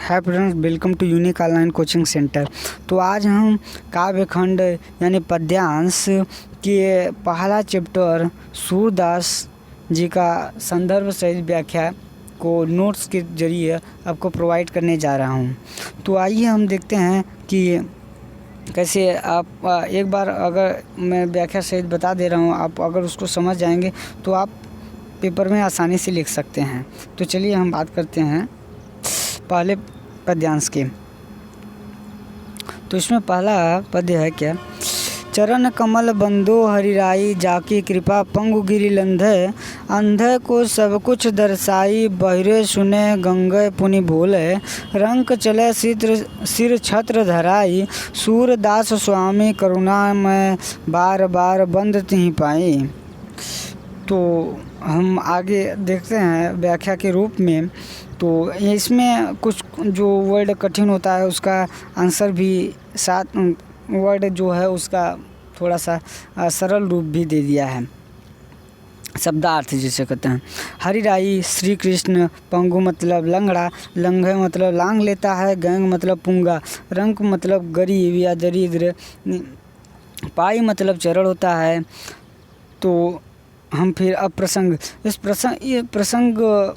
Hi friends, welcome to unique online coaching centre. तो आज हम काव्य खंड यानी पद्यांश के पहला चैप्टर सूरदास जी का संदर्भ सहित व्याख्या को नोट्स के जरिए आपको प्रोवाइड करने जा रहा हूं। तो आइए हम देखते हैं कि कैसे आप एक बार अगर मैं व्याख्या सहित बता दे रहा हूं, आप अगर उसको समझ जाएंगे तो आप पेपर में आसानी से लिख सकते हैं। तो चलिए हम बात करते हैं पहले पद्यांश के। तो इसमें पहला पद्य है क्या, चरण कमल बंदो हरिराई, जाकी कृपा पंगु गिरि लंधे, अंधे को सब कुछ दर्शाई, बहिरे सुने गंगे पुनि बोले, रंक चले सिर छत्र धराई, सूरदास स्वामी करुणा में बार बार बंद तिहि पाई। तो हम आगे देखते हैं व्याख्या के रूप में। तो इसमें कुछ जो वर्ड कठिन होता है उसका आंसर भी साथ वर्ड जो है उसका थोड़ा सा सरल रूप भी दे दिया है, शब्दार्थ जिसे कहते हैं। हरिराई श्री कृष्ण, पंगु मतलब लंगड़ा, लंघे मतलब लांग लेता है, गैंग मतलब पुंगा, रंक मतलब गरीब या दरिद्र, पाई मतलब चरण होता है। तो हम फिर अब ये प्रसंग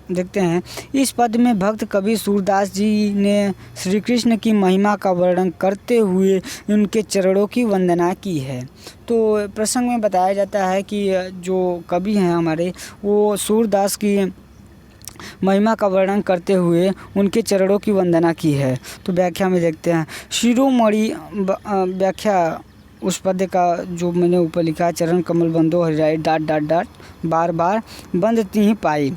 देखते हैं। इस पद में भक्त कवि सूरदास जी ने श्री कृष्ण की महिमा का वर्णन करते हुए उनके चरणों की वंदना की है। तो प्रसंग में बताया जाता है कि जो कवि हैं हमारे, वो सूरदास की महिमा का वर्णन करते हुए उनके चरणों की वंदना की है। तो व्याख्या में देखते हैं। शिरोमणि व्याख्या उस पद्य का जो मैंने ऊपर लिखा है, चरण कमल बंदो हरिराई डॉट डॉट डॉट बार बार बंद तिहि पाई।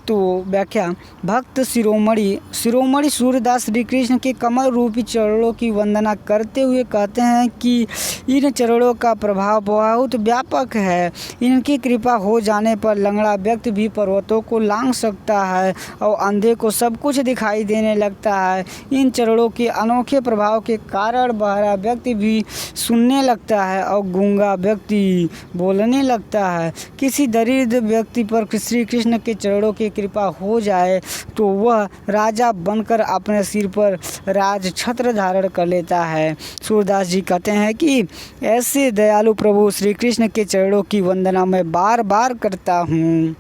तो व्याख्या, भक्त शिरोमणि सूरदास श्री कृष्ण के कमल रूपी चरणों की वंदना करते हुए कहते हैं कि इन चरणों का प्रभाव बहुत व्यापक है। इनकी कृपा हो जाने पर लंगड़ा व्यक्ति भी पर्वतों को लांघ सकता है और अंधे को सब कुछ दिखाई देने लगता है। इन चरणों के अनोखे प्रभाव के कारण बहरा व्यक्ति भी सुनने लगता है और गूंगा व्यक्ति बोलने लगता है। किसी दरिद्र व्यक्ति पर श्री कृष्ण के चरणों की कृपा हो जाए तो वह राजा बनकर अपने सिर पर राज छत्र धारण कर लेता है। सूरदास जी कहते हैं कि ऐसे दयालु प्रभु श्री कृष्ण के चरणों की वंदना मैं बार बार करता हूँ।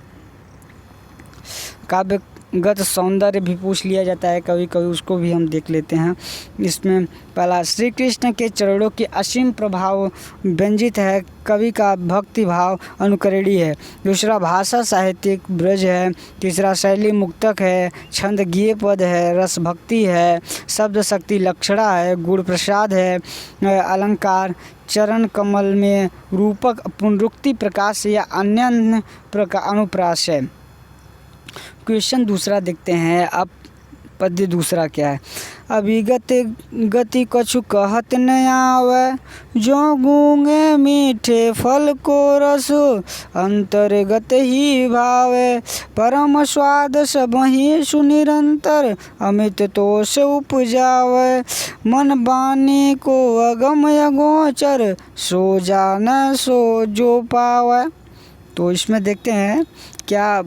काव्यगत सौंदर्य भी पूछ लिया जाता है कभी कभी, उसको भी हम देख लेते हैं। इसमें पहला, श्री कृष्ण के चरणों की असीम प्रभाव व्यंजित है, कवि का भक्ति भाव अनुकरणीय है। दूसरा, भाषा साहित्यिक ब्रज है। तीसरा, शैली मुक्तक है, छंद गीय पद है, रस भक्ति है, शब्द शक्ति लक्षणा है, गुण प्रसाद है, अलंकार, चरण कमल में रूपक पुनरुक्ति प्रकाश या अन्य प्रकार अनुप्रास है। क्वेश्चन दूसरा देखते हैं। अब पद्य दूसरा क्या है, अभिगत गति कछु कहत न आवे, जो गूंगे मीठे फल को रस, अंतर्गत ही भावे, परम स्वाद सबहि सुनिरंतर, अमित तोष उपजावे, मन बानी को अगम अगोचर, सो जान सो जो पावे। तो इसमें देखते हैं क्या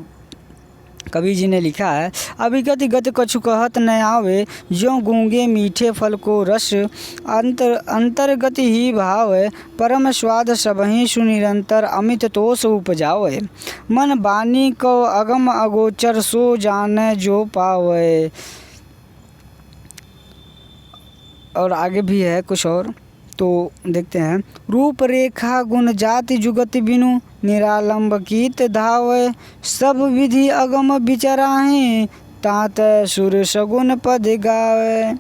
कवि जी ने लिखा है, अभिगत गत कछु कहत न आवे, जो गूंगे मीठे फल को रस, अंतर्गत ही भावे, परम स्वाद सबहि सुनिरंतर, अमित तोष उपजावे, मन बानी को अगम अगोचर, सो जाने जो पावे। और आगे भी है कुछ और, तो देखते हैं। रूप रेखा गुण जाति जुगति बिनु, निरालंब गीत धावे, सब विधि अगम विचराहि, तात सुर सगुन पद गावे।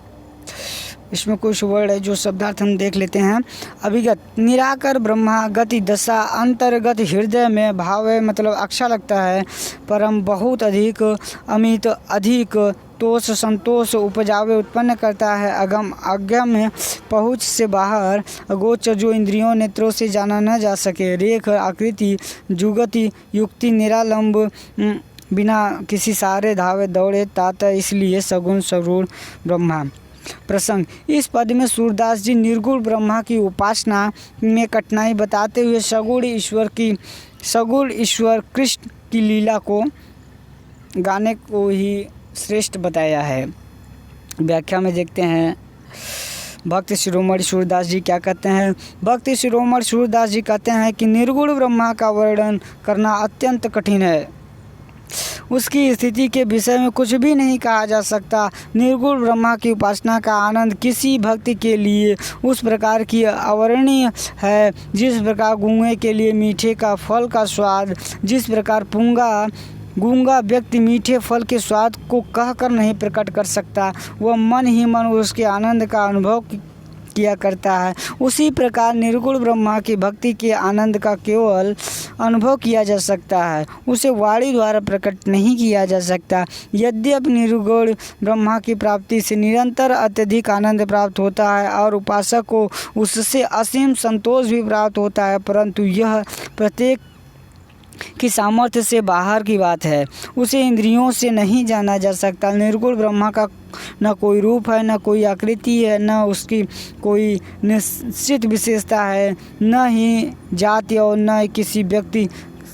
इसमें कुछ वर्ड है जो शब्दार्थ हम देख लेते हैं। अभिगत निराकर ब्रह्मा, गति दशा, अंतर्गत हृदय में, भावे मतलब अच्छा लगता है, परम बहुत अधिक, अमित अधिक, तोष संतोष, उपजावे उत्पन्न करता है, अगम अगम्य पहुँच से बाहर, गोचर जो इंद्रियों नेत्रों से जाना न जा सके, रेख आकृति, जुगति युक्ति, निरालंब बिना किसी सहारे धावे दौड़े, तात इसलिए सगुण सगुण ब्रह्मा। प्रसंग, इस पद में सूरदास जी निर्गुण ब्रह्मा की उपासना में कठिनाई बताते हुए सगुण ईश्वर कृष्ण की लीला को गाने को ही श्रेष्ठ बताया है। व्याख्या में देखते हैं भक्त शिरोमणि सूरदास जी क्या कहते हैं। भक्त शिरोमणि सूरदास जी कहते हैं कि निर्गुण ब्रह्मा का वर्णन करना अत्यंत कठिन है। उसकी स्थिति के विषय में कुछ भी नहीं कहा जा सकता। निर्गुण ब्रह्मा की उपासना का आनंद किसी भक्ति के लिए उस प्रकार की अवर्णनीय है जिस प्रकार गूंगे के लिए मीठे का फल का स्वाद, जिस प्रकार गूंगा व्यक्ति मीठे फल के स्वाद को कहकर नहीं प्रकट कर सकता, वह मन ही मन उसके आनंद का अनुभव किया करता है। उसी प्रकार निर्गुण ब्रह्मा की भक्ति के आनंद का केवल अनुभव किया जा सकता है, उसे वाणी द्वारा प्रकट नहीं किया जा सकता। यद्यपि निर्गुण ब्रह्मा की प्राप्ति से निरंतर अत्यधिक आनंद प्राप्त होता है और उपासक को उससे असीम संतोष भी प्राप्त होता है, परंतु यह प्रत्येक की सामर्थ्य से बाहर की बात है। उसे इंद्रियों से नहीं जाना जा सकता। निर्गुण ब्रह्मा का न कोई रूप है, न कोई आकृति है, न उसकी कोई निश्चित विशेषता है, न ही जाति और न किसी व्यक्ति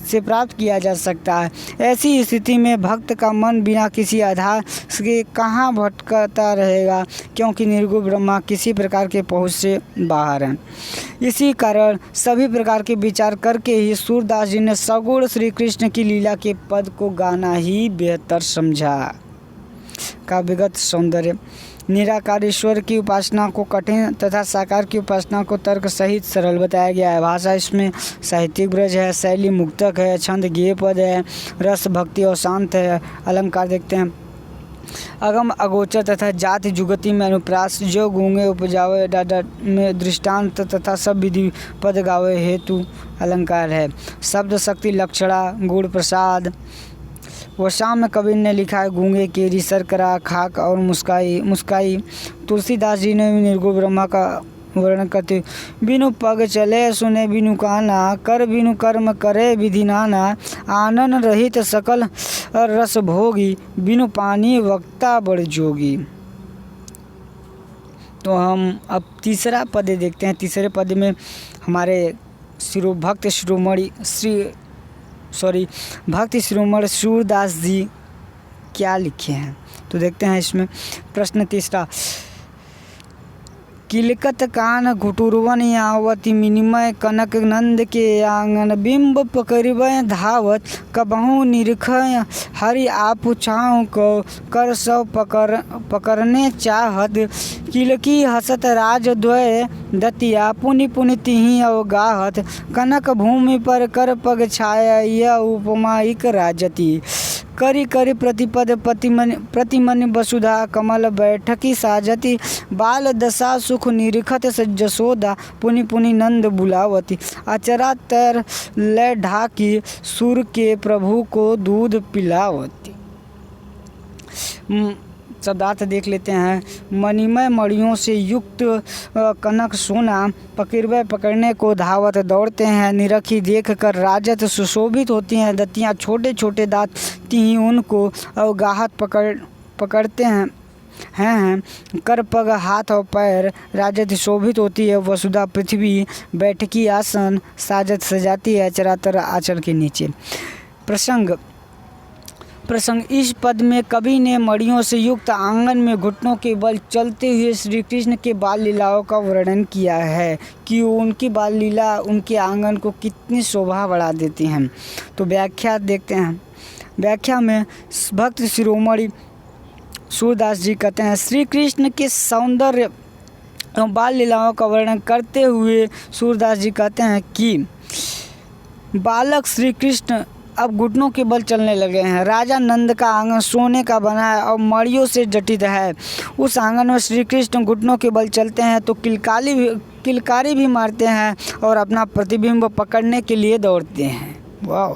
से प्राप्त किया जा सकता है। ऐसी स्थिति में भक्त का मन बिना किसी आधार के कहाँ भटकता रहेगा, क्योंकि निर्गुण ब्रह्मा किसी प्रकार के पहुँच से बाहर है। इसी कारण सभी प्रकार के विचार करके ही सूरदास जी ने सगुण श्री कृष्ण की लीला के पद को गाना ही बेहतर समझा। काव्यगत सौंदर्य। निराकार ईश्वर की उपासना को कठिन तथा साकार की उपासना को तर्क सहित सरल बताया गया है। भाषा इसमें साहित्यिक ब्रज है, शैली मुक्तक है, छंद गेय पद है, रस भक्ति और शांत है। अलंकार देखते हैं। अगम अगोचर तथा जाति जुगति में अनुप्रास, जो गूंगे उपजावे डाडा में दृष्टांत तथा सब विधि पद गावे हेतु अलंकार है। शब्द शक्ति लक्षणा गुण प्रसाद। वशाम में कबीर ने लिखा है गूंगे केरी सरकरा खाक और मुस्काई। तुलसीदास जी ने भी निर्गुण ब्रह्मा का वर्णन करते बिनु पग चले सुने बिनु काना, कर बिनु कर्म करे विधि नाना, आनन रहित सकल रस भोगी, बिनु पानी वक्ता बड़ जोगी। तो हम अब तीसरा पद देखते हैं। तीसरे पद में हमारे भक्त शिरोमणि सूरदास जी क्या लिखे हैं, तो देखते हैं इसमें। प्रश्न तीसरा। किलकत कान घुटुरवन यावती मिनिमय कनक नंद के आंगन, बिंब पकड़बय धावत कबहू निरखय हरि आप छाँव को, कर सौ पकड़ने चाहत किलकी हसत राजद्वय दतिया, पुनि पुनि तिहि अवगाहत कनक भूमि पर कर पग छाया, यह उपमाइक राजती। करी करी प्रतिपद प्रतिमन वसुधा, कमल बैठकी साजती, बाल दशा सुख निरखत जसोदा, पुनि पुनि नंद बुलावती, अचरा तर ले ढाकी, सुर के प्रभु को दूध पिलावती। शब्दार्थ देख लेते हैं। मणिमय मणियों से युक्त कनक सोना पकड़ने को धावत दौड़ते हैं, निरखी देख कर राजत सुशोभित होती हैं, दतियाँ छोटे छोटे दांत तिही उनको अवगाहत पकड़ते हैं कर पग हाथ और पैर राजत शोभित होती है, वसुधा पृथ्वी बैठकी आसन साजत सजाती है चरातर आंचल के नीचे। प्रसंग। इस पद में कवि ने मड़ियों से युक्त आंगन में घुटनों के बल चलते हुए श्री कृष्ण के बाल लीलाओं का वर्णन किया है कि उनकी बाल लीला उनके आंगन को कितनी शोभा बढ़ा देती हैं। तो व्याख्या देखते हैं। व्याख्या में भक्त शिरोमणि सूरदास जी कहते हैं श्री कृष्ण के सौंदर्य एवं बाल लीलाओं का वर्णन करते हुए सूरदास जी कहते हैं कि बालक श्री कृष्ण अब घुटनों के बल चलने लगे हैं। राजा नंद का आंगन सोने का बना है और मड़ियों से जटित है। उस आंगन में श्री कृष्ण घुटनों के बल चलते हैं तो किलकारी भी मारते हैं और अपना प्रतिबिंब पकड़ने के लिए दौड़ते हैं। वाह!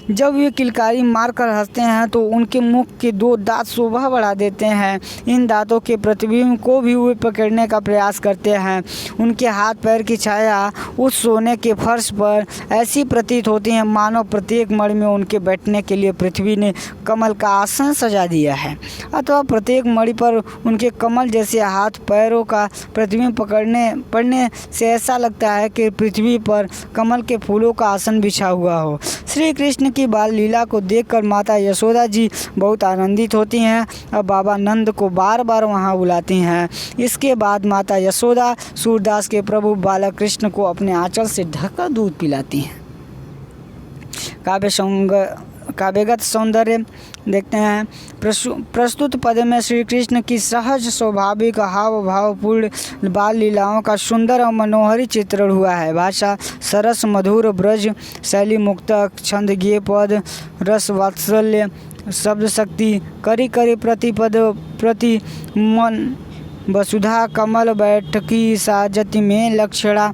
जब वे किलकारी मारकर हंसते हैं तो उनके मुख के दो दांत शोभा बढ़ा देते हैं। इन दांतों के प्रतिबिंब को भी वे पकड़ने का प्रयास करते हैं। उनके हाथ पैर की छाया उस सोने के फर्श पर ऐसी प्रतीत होती है मानो प्रत्येक मणि में उनके बैठने के लिए पृथ्वी ने कमल का आसन सजा दिया है। अथवा प्रत्येक मणि पर उनके कमल जैसे हाथ पैरों का प्रतिबिंब पड़ने से ऐसा लगता है कि पृथ्वी पर कमल के फूलों का आसन बिछा हुआ हो। श्री कृष्ण की बाल लीला को देखकर माता यशोदा जी बहुत आनंदित होती हैं और बाबा नंद को बार बार वहाँ बुलाती हैं। इसके बाद माता यशोदा सूरदास के प्रभु बालक कृष्ण को अपने आंचल से ढककर दूध पिलाती हैं। काव्यगत सौंदर्य देखते हैं। प्रस्तुत पद में श्री कृष्ण की सहज स्वाभाविक हाव भावपूर्ण बाल लीलाओं का सुंदर और मनोहरी चित्रण हुआ है। भाषा सरस मधुर ब्रज शैली मुक्तक छंद गेय पद रस वात्सल्य शब्द शक्ति करी करी प्रतिपद प्रति मन वसुधा कमल बैठकी साजति में लक्षणा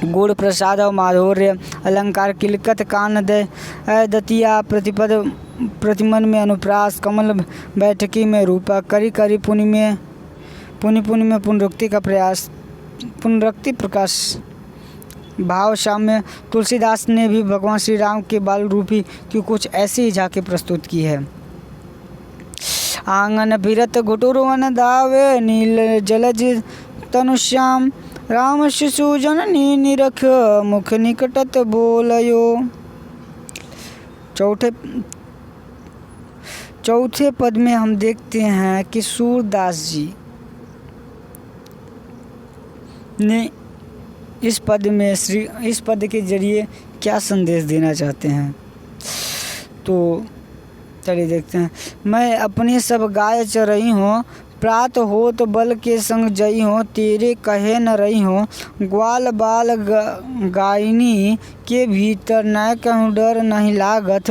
गुण प्रसाद और माधुर्य अलंकार किलकत कान दतिया प्रतिपद प्रतिमन में अनुप्रास कमल बैठकी में रूपा करी करी पुनि में पुनरुक्ति का प्रयास पुनरुक्ति प्रकाश भाव साम्य। तुलसीदास ने भी भगवान श्री राम के बाल रूपी की कुछ ऐसी ही झांकी प्रस्तुत की है। आंगन फिरत घुटुरवन दावे नील जलज तनुश्याम राम शिशु जननी निरख मुख निकटत बोलयो। चौथे पद में हम देखते हैं कि सूरदास जी ने इस पद के जरिए क्या संदेश देना चाहते हैं, तो चलिए देखते हैं। मैं अपनी सब गाय चरई हूँ प्रात हो तो बल के संग जई हो तेरे कहे न रही हो ग्वाल बाल गायनी के भीतर न कहूँ डर नहीं लागत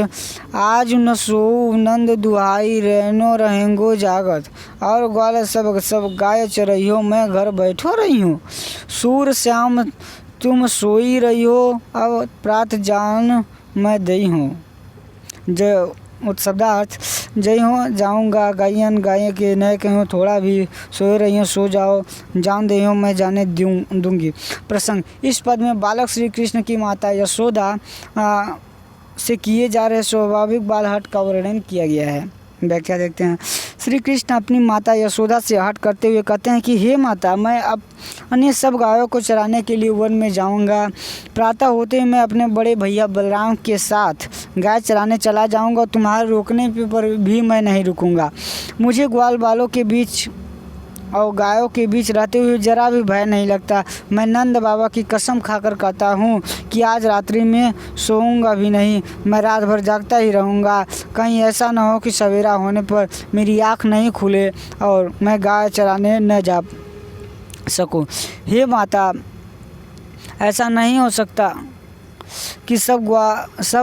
आज न सोऊ नंद दुहाई रहनो रहेंगो जागत और ग्वाल सब गाय चरई हो मैं घर बैठो रही हूँ सूर श्याम तुम सोई रही हो अब प्रात जान मैं दई हूँ। जय शब्दार्थ जय हो जाऊँगा गायन गाय के नए कहूँ थोड़ा भी सोए रही हो सो जाओ जान दे हो मैं जाने दूंगी। प्रसंग इस पद में बालक श्री कृष्ण की माता यशोदा से किए जा रहे स्वाभाविक बाल हट का वर्णन किया गया है। व्याख्या देखते हैं। श्री कृष्ण अपनी माता यशोदा से हट करते हुए कहते हैं कि हे माता मैं अब अन्य सब गायों को चराने के लिए वन में जाऊंगा। प्रातः होते ही मैं अपने बड़े भैया बलराम के साथ गाय चराने चला जाऊंगा। तुम्हारे रोकने पर भी मैं नहीं रुकूंगा। मुझे ग्वाल बालों के बीच और गायों के बीच रहते हुए जरा भी भय नहीं लगता। मैं नंद बाबा की कसम खाकर कहता हूँ कि आज रात्रि में सोऊंगा भी नहीं, मैं रात भर जागता ही रहूँगा। कहीं ऐसा न हो कि सवेरा होने पर मेरी आँख नहीं खुले और मैं गाय चराने न जा सकूँ। हे माता ऐसा नहीं हो सकता कि सब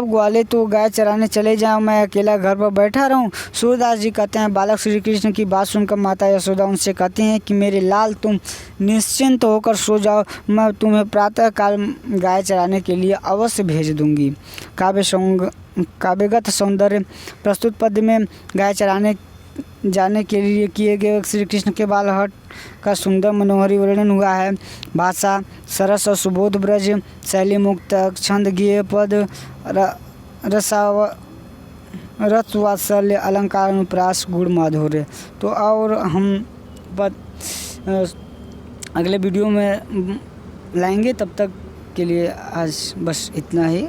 ग्वाले तो गाय चराने चले जाएं, मैं अकेला घर पर बैठा रहूं। सूरदास जी कहते हैं बालक श्री कृष्ण की बात सुनकर माता यशोदा उनसे कहती हैं कि मेरे लाल तुम निश्चिंत होकर सो जाओ, मैं तुम्हें प्रातः काल गाय चराने के लिए अवश्य भेज दूंगी। काव्यगत सौंदर्य प्रस्तुत पद में गाय चराने जाने के लिए किए गए श्री कृष्ण के बाल हट का सुंदर मनोहरी वर्णन हुआ है। भाषा सरस और सुबोध ब्रज शैली मुक्त छंद गेय पद रस वात्सल्य अलंकार अनुप्रास गुण माधुर्य। तो और हम अगले वीडियो में लाएंगे, तब तक के लिए आज बस इतना ही।